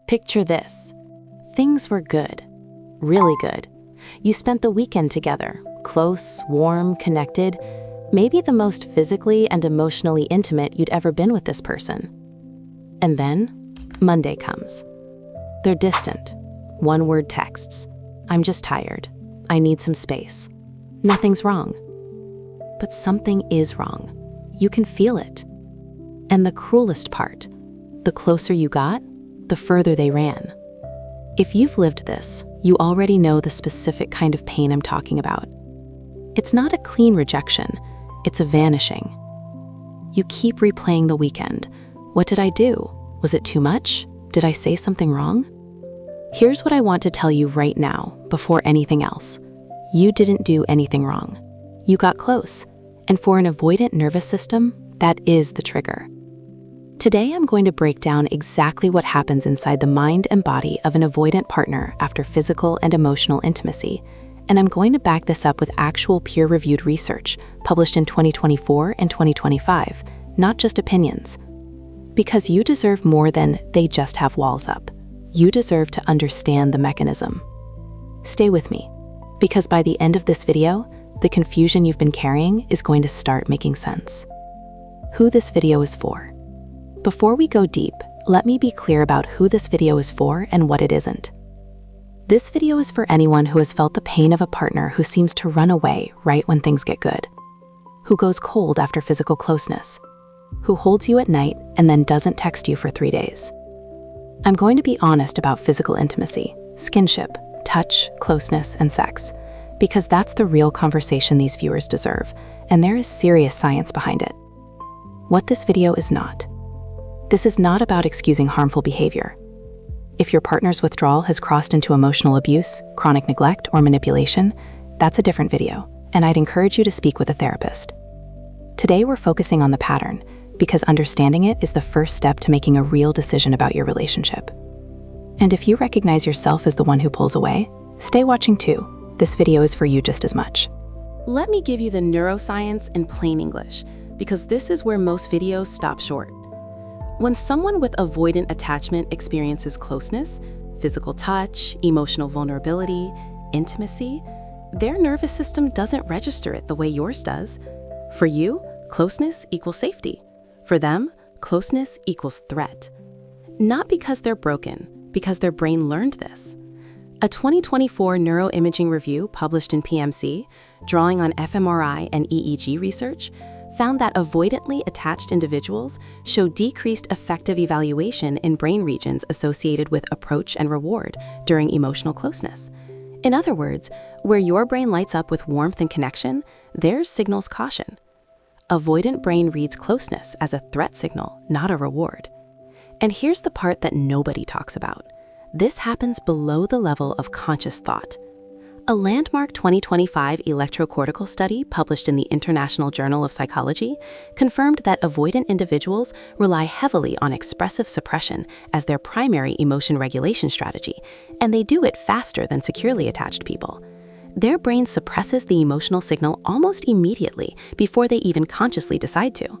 Picture this. Things were good, really good. You spent the weekend together, close, warm, connected, maybe the most physically and emotionally intimate you'd ever been with this person. And then, Monday comes. They're distant. One-word texts. I'm just tired. I need some space. Nothing's wrong. But something is wrong. You can feel it. And the cruelest part, the closer you got, the further they ran. If you've lived this, you already know the specific kind of pain I'm talking about. It's not a clean rejection, it's a vanishing. You keep replaying the weekend. What did I do? Was it too much? Did I say something wrong? Here's what I want to tell you right now, before anything else. You didn't do anything wrong. You got close, and for an avoidant nervous system, that is the trigger. Today, I'm going to break down exactly what happens inside the mind and body of an avoidant partner after physical and emotional intimacy, and I'm going to back this up with actual peer-reviewed research published in 2024 and 2025, not just opinions. Because you deserve more than they just have walls up. You deserve to understand the mechanism. Stay with me, because by the end of this video, the confusion you've been carrying is going to start making sense. Who this video is for. Before we go deep, let me be clear about who this video is for and what it isn't. This video is for anyone who has felt the pain of a partner who seems to run away right when things get good, who goes cold after physical closeness, who holds you at night and then doesn't text you for 3 days. I'm going to be honest about physical intimacy, skinship, touch, closeness, and sex, because that's the real conversation these viewers deserve, and there is serious science behind it. What this video is not. This is not about excusing harmful behavior. If your partner's withdrawal has crossed into emotional abuse, chronic neglect, or manipulation, that's a different video, and I'd encourage you to speak with a therapist. Today we're focusing on the pattern, because understanding it is the first step to making a real decision about your relationship. And if you recognize yourself as the one who pulls away, stay watching too. This video is for you just as much. Let me give you the neuroscience in plain English, because this is where most videos stop short. When someone with avoidant attachment experiences closeness, physical touch, emotional vulnerability, intimacy, their nervous system doesn't register it the way yours does. For you, closeness equals safety. For them, closeness equals threat. Not because they're broken, because their brain learned this. A 2024 neuroimaging review published in PMC, drawing on fMRI and EEG research, found that avoidantly attached individuals show decreased affective evaluation in brain regions associated with approach and reward during emotional closeness. In other words, where your brain lights up with warmth and connection, theirs signals caution. Avoidant brain reads closeness as a threat signal, not a reward. And here's the part that nobody talks about. This happens below the level of conscious thought. A landmark 2025 electrocortical study published in the International Journal of Psychology confirmed that avoidant individuals rely heavily on expressive suppression as their primary emotion regulation strategy, and they do it faster than securely attached people. Their brain suppresses the emotional signal almost immediately before they even consciously decide to.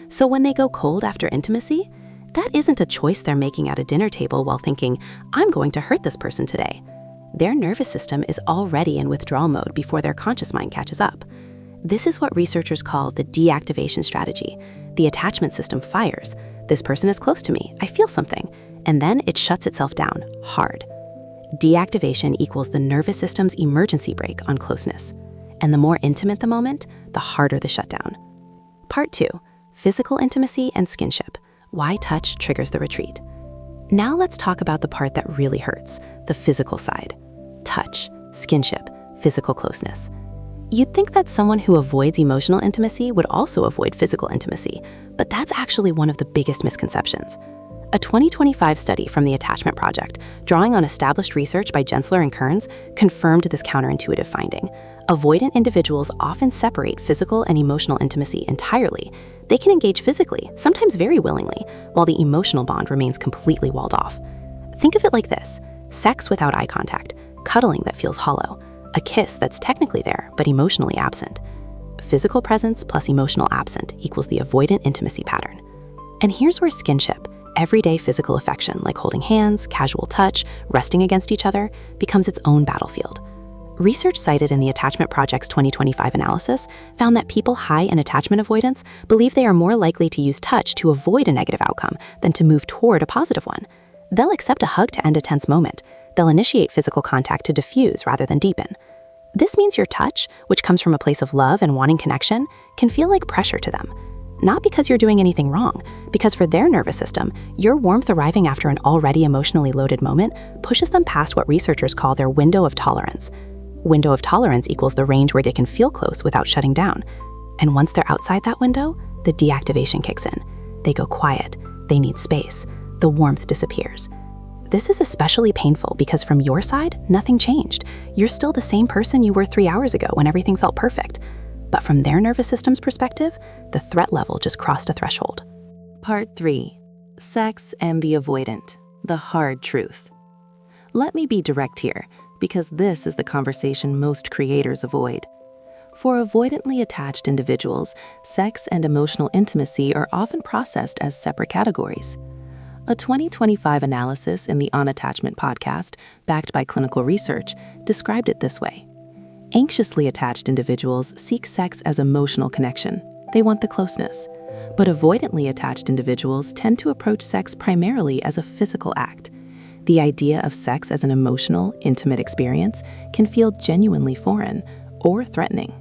So when they go cold after intimacy, that isn't a choice they're making at a dinner table while thinking, I'm going to hurt this person today. Their nervous system is already in withdrawal mode before their conscious mind catches up. This is what researchers call the deactivation strategy. The attachment system fires. This person is close to me, I feel something, and then it shuts itself down, hard. Deactivation equals the nervous system's emergency brake on closeness. And the more intimate the moment, the harder the shutdown. Part 2, physical intimacy and skinship. Why touch triggers the retreat. Now let's talk about the part that really hurts, the physical side. Touch, skinship, physical closeness. You'd think that someone who avoids emotional intimacy would also avoid physical intimacy, but that's actually one of the biggest misconceptions. A 2025 study from the Attachment Project, drawing on established research by Gensler and Kearns, confirmed this counterintuitive finding. Avoidant individuals often separate physical and emotional intimacy entirely. They can engage physically, sometimes very willingly, while the emotional bond remains completely walled off. Think of it like this: sex without eye contact, cuddling that feels hollow, a kiss that's technically there but emotionally absent. Physical presence plus emotional absent equals the avoidant intimacy pattern. And here's where skinship, Everyday physical affection, like holding hands, casual touch, resting against each other, becomes its own battlefield. Research cited in the Attachment Project's 2025 analysis found that people high in attachment avoidance believe they are more likely to use touch to avoid a negative outcome than to move toward a positive one. They'll accept a hug to end a tense moment. They'll initiate physical contact to diffuse rather than deepen. This means your touch, which comes from a place of love and wanting connection, can feel like pressure to them. Not because you're doing anything wrong, because for their nervous system, your warmth arriving after an already emotionally loaded moment pushes them past what researchers call their window of tolerance. Window of tolerance equals the range where they can feel close without shutting down. And once they're outside that window, the deactivation kicks in. They go quiet, they need space, the warmth disappears. This is especially painful because from your side, nothing changed. You're still the same person you were 3 hours ago when everything felt perfect. But from their nervous system's perspective, the threat level just crossed a threshold. Part 3. Sex and the avoidant. The hard truth. Let me be direct here, because this is the conversation most creators avoid. For avoidantly attached individuals, sex and emotional intimacy are often processed as separate categories. A 2025 analysis in the On Attachment podcast, backed by clinical research, described it this way. Anxiously attached individuals seek sex as emotional connection. They want the closeness. But avoidantly attached individuals tend to approach sex primarily as a physical act. The idea of sex as an emotional, intimate experience can feel genuinely foreign or threatening.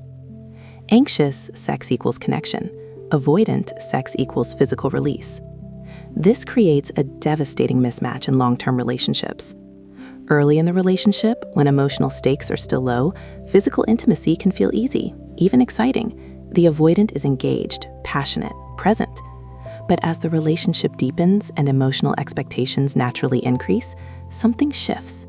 Anxious sex equals connection. Avoidant sex equals physical release. This creates a devastating mismatch in long-term relationships. Early in the relationship, when emotional stakes are still low, physical intimacy can feel easy, even exciting. The avoidant is engaged, passionate, present. But as the relationship deepens and emotional expectations naturally increase, something shifts.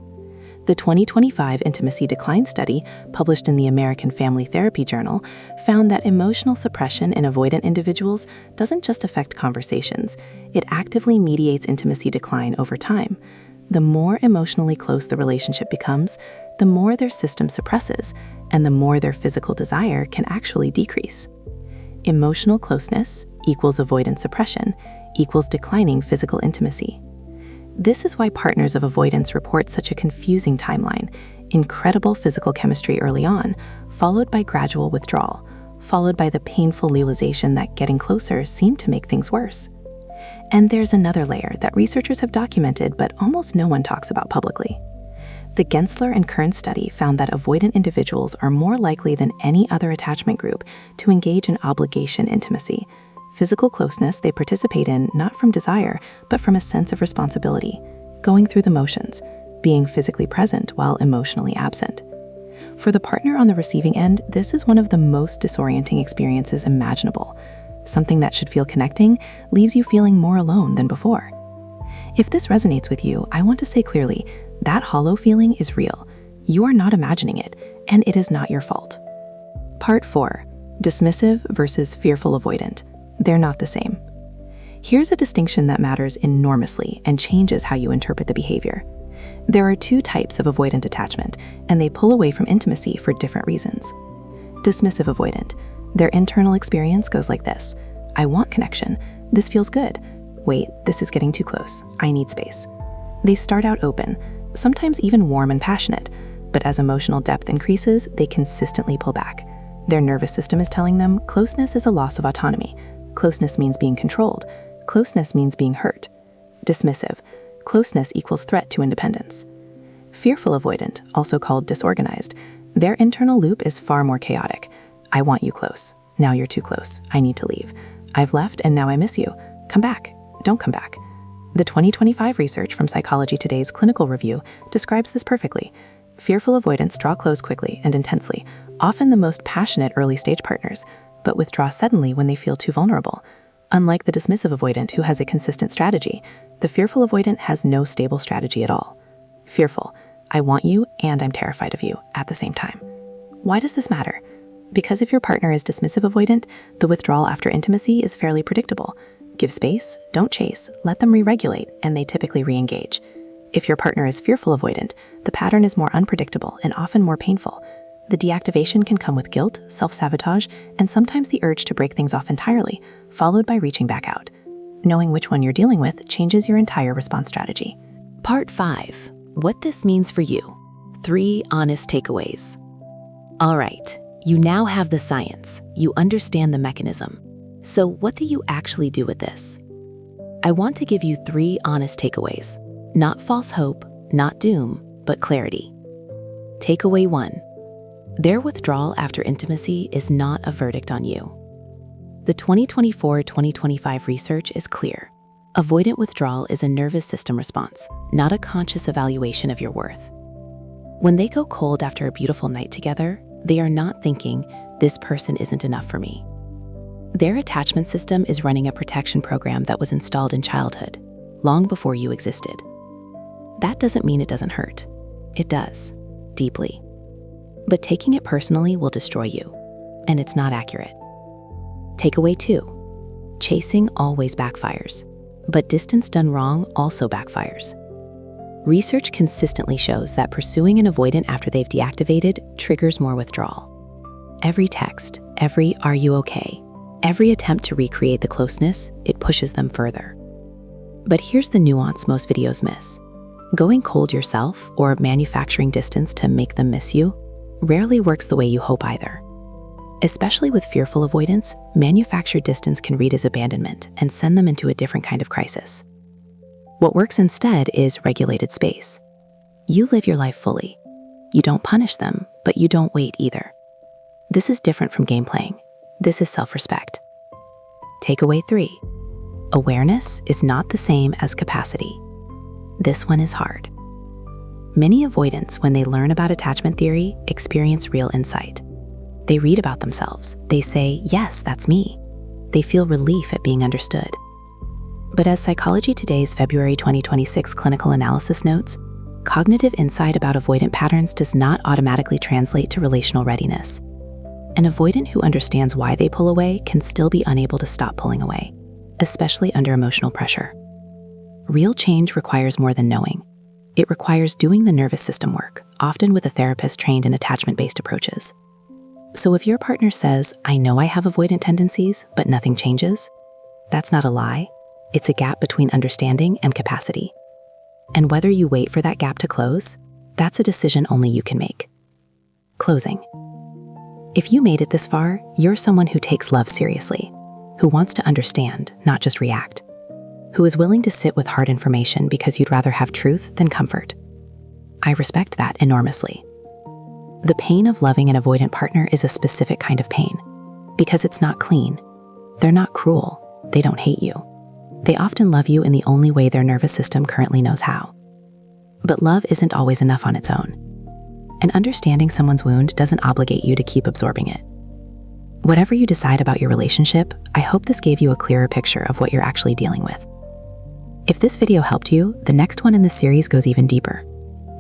The 2025 Intimacy Decline Study, published in the American Family Therapy Journal, found that emotional suppression in avoidant individuals doesn't just affect conversations, it actively mediates intimacy decline over time. The more emotionally close the relationship becomes, the more their system suppresses, and the more their physical desire can actually decrease. Emotional closeness equals avoidant suppression equals declining physical intimacy. This is why partners of avoidance report such a confusing timeline: incredible physical chemistry early on, followed by gradual withdrawal, followed by the painful realization that getting closer seemed to make things worse. And there's another layer that researchers have documented but almost no one talks about publicly. The Gensler and Kern study found that avoidant individuals are more likely than any other attachment group to engage in obligation intimacy. Physical closeness they participate in not from desire, but from a sense of responsibility, going through the motions, being physically present while emotionally absent. For the partner on the receiving end, this is one of the most disorienting experiences imaginable. Something that should feel connecting leaves you feeling more alone than before. If this resonates with you, I want to say clearly, that hollow feeling is real. You are not imagining it, and it is not your fault. Part 4. Dismissive versus fearful avoidant. They're not the same. Here's a distinction that matters enormously and changes how you interpret the behavior. There are 2 types of avoidant attachment, and they pull away from intimacy for different reasons. Dismissive avoidant. Their internal experience goes like this: I want connection. This feels good. Wait, this is getting too close. I need space. They start out open, sometimes even warm and passionate, but as emotional depth increases, they consistently pull back. Their nervous system is telling them closeness is a loss of autonomy. Closeness means being controlled. Closeness means being hurt. Dismissive. Closeness equals threat to independence. Fearful avoidant, also called disorganized. Their internal loop is far more chaotic. I want you close. Now you're too close. I need to leave. I've left and now I miss you. Come back. Don't come back. The 2025 research from Psychology Today's clinical review describes this perfectly. Fearful avoidants draw close quickly and intensely, often the most passionate early-stage partners, but withdraw suddenly when they feel too vulnerable. Unlike the dismissive avoidant who has a consistent strategy, the fearful avoidant has no stable strategy at all. Fearful. I want you and I'm terrified of you at the same time. Why does this matter? Because if your partner is dismissive avoidant, the withdrawal after intimacy is fairly predictable. Give space, don't chase, let them re-regulate, and they typically re-engage. If your partner is fearful avoidant, the pattern is more unpredictable and often more painful. The deactivation can come with guilt, self-sabotage, and sometimes the urge to break things off entirely, followed by reaching back out. knowing which one you're dealing with changes your entire response strategy. Part 5. What this means for you. 3 honest takeaways. All right, you now have the science. You understand the mechanism. So what do you actually do with this? I want to give you 3 honest takeaways. Not false hope, not doom, but clarity. Takeaway 1. Their withdrawal after intimacy is not a verdict on you. The 2024-2025 research is clear. Avoidant withdrawal is a nervous system response, not a conscious evaluation of your worth. When they go cold after a beautiful night together, they are not thinking, this person isn't enough for me. Their attachment system is running a protection program that was installed in childhood, long before you existed. That doesn't mean it doesn't hurt. It does, deeply. But taking it personally will destroy you, and it's not accurate. Takeaway 2. Chasing always backfires, but distance done wrong also backfires. Research consistently shows that pursuing an avoidant after they've deactivated triggers more withdrawal. Every text, every "are you okay?" every attempt to recreate the closeness, it pushes them further. But here's the nuance most videos miss. Going cold yourself or manufacturing distance to make them miss you rarely works the way you hope either. Especially with fearful avoidance, manufactured distance can read as abandonment and send them into a different kind of crisis. What works instead is regulated space. You live your life fully. You don't punish them, but you don't wait either. This is different from game playing. This is self-respect. Takeaway 3. Awareness is not the same as capacity. This one is hard. Many avoidants, when they learn about attachment theory, experience real insight. They read about themselves. They say, yes, that's me. They feel relief at being understood. But as Psychology Today's February 2026 clinical analysis notes, cognitive insight about avoidant patterns does not automatically translate to relational readiness. An avoidant who understands why they pull away can still be unable to stop pulling away, especially under emotional pressure. Real change requires more than knowing. It requires doing the nervous system work, often with a therapist trained in attachment-based approaches. So if your partner says, I know I have avoidant tendencies, but nothing changes, that's not a lie. It's a gap between understanding and capacity. And whether you wait for that gap to close, that's a decision only you can make. Closing. If you made it this far, you're someone who takes love seriously, who wants to understand, not just react, who is willing to sit with hard information because you'd rather have truth than comfort. I respect that enormously. The pain of loving an avoidant partner is a specific kind of pain, because it's not clean. They're not cruel. They don't hate you. They often love you in the only way their nervous system currently knows how. But love isn't always enough on its own. And understanding someone's wound doesn't obligate you to keep absorbing it. Whatever you decide about your relationship, I hope this gave you a clearer picture of what you're actually dealing with. If this video helped you, the next one in this series goes even deeper.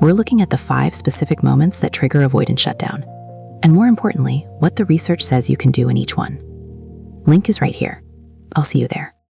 We're looking at the 5 specific moments that trigger avoidant shutdown, and more importantly, what the research says you can do in each one. Link is right here. I'll see you there.